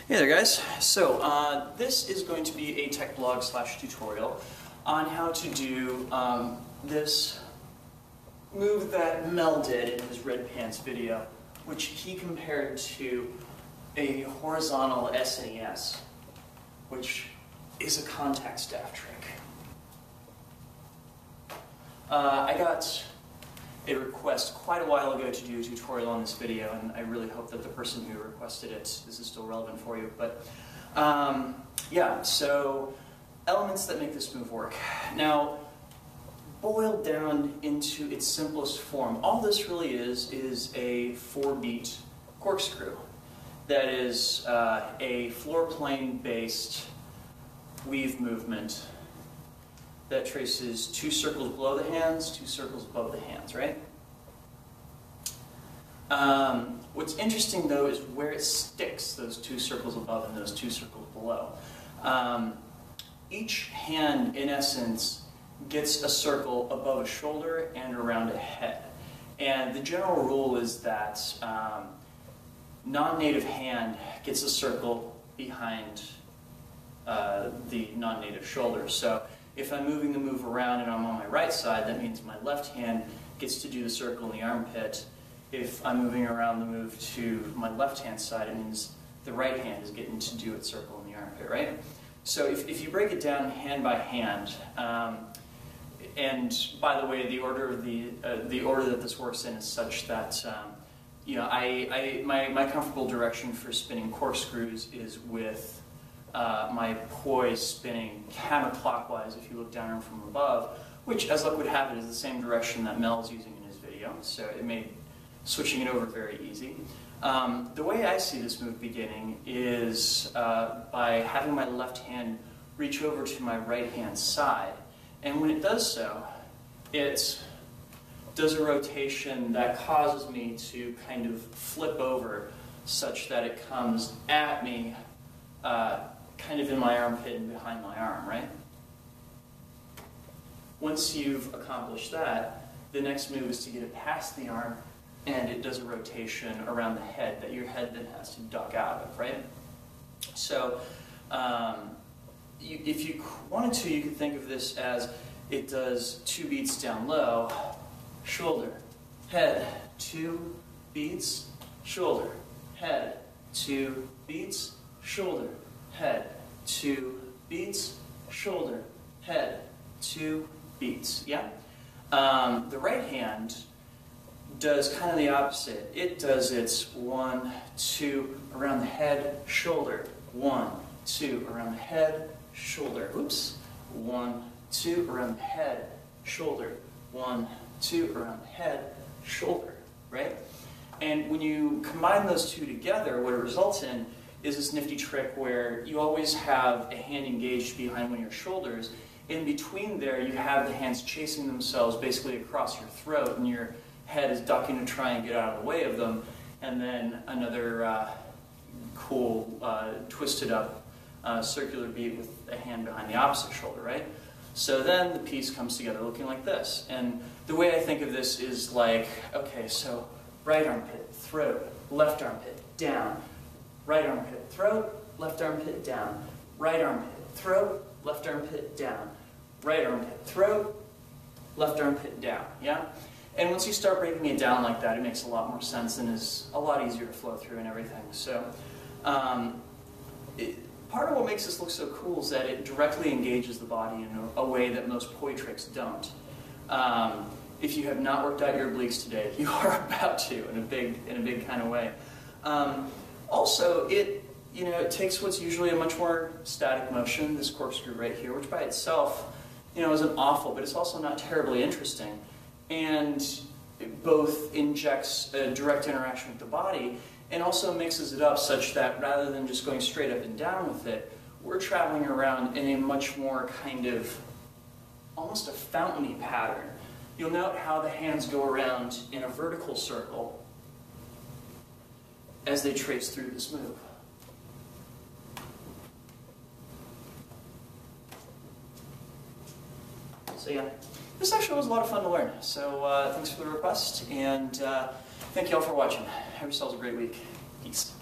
Hey there guys, so this is going to be a tech blog / tutorial on how to do this move that Mel did in his Red Pants video, which he compared to a horizontal SNES, which is a contact staff trick. I got a request quite a while ago to do a tutorial on this video, and I really hope that the person who requested it, this is still relevant for you. But yeah, so elements that make this move work. Now, boiled down into its simplest form, all this really is a 4-beat corkscrew. That is a floor plane based weave movement that traces 2 circles below the hands, 2 circles above the hands, right? What's interesting though is where it sticks, those 2 circles above and those 2 circles below. Each hand, in essence, gets a circle above a shoulder and around a head. And the general rule is that non-native hand gets a circle behind the non-native shoulder. So if I'm moving the move around and I'm on my right side, that means my left hand gets to do the circle in the armpit. If I'm moving around the move to my left-hand side, it means the right hand is getting to do its circle in the armpit, right? So if you break it down hand by hand, and by the way, the order that this works in is such that you know, my comfortable direction for spinning corkscrews is with my poise spinning counterclockwise if you look down from above, which, as luck would have it, is the same direction that Mel's using in his video, so it made switching it over very easy. The way I see this move beginning is by having my left hand reach over to my right hand side, and when it does so, it does a rotation that causes me to kind of flip over such that it comes at me kind of in my armpit and behind my arm, right? Once you've accomplished that, the next move is to get it past the arm, and it does a rotation around the head that your head then has to duck out of, right? So if you wanted to, you could think of this as it does 2 beats down low, shoulder, head, 2 beats, shoulder, head, 2 beats, shoulder, head, 2 beats, shoulder, head, 2 beats, yeah? The right hand does kind of the opposite. It does its 1, 2 around the head, shoulder, 1, 2 around the head, shoulder, oops, 1, 2 around the head, shoulder, 1, 2 around the head, shoulder, right? And when you combine those 2 together, what it results in is this nifty trick where you always have a hand engaged behind one of your shoulders. In between there, you have the hands chasing themselves basically across your throat, and your head is ducking to try and get out of the way of them, and then another cool twisted up circular beat with a hand behind the opposite shoulder, right? So then the piece comes together looking like this. And the way I think of this is like, okay, so right armpit, throat, left armpit, down, right armpit, throat, left armpit, down, right armpit, throat, left armpit, down, right armpit, throat, left armpit, down, yeah? And once you start breaking it down like that, it makes a lot more sense and is a lot easier to flow through and everything. So part of what makes this look so cool is that it directly engages the body in a way that most poi tricks don't. If you have not worked out your obliques today, you are about to in a big kind of way. Also, it takes what's usually a much more static motion, this corkscrew right here, which by itself, isn't awful, but it's also not terribly interesting. And it both injects a direct interaction with the body and also mixes it up such that rather than just going straight up and down with it, we're traveling around in a much more kind of almost a fountainy pattern. You'll note how the hands go around in a vertical circle as they trace through this move. So yeah, this actually was a lot of fun to learn. So thanks for the request, and thank you all for watching. Have yourselves a great week. Peace.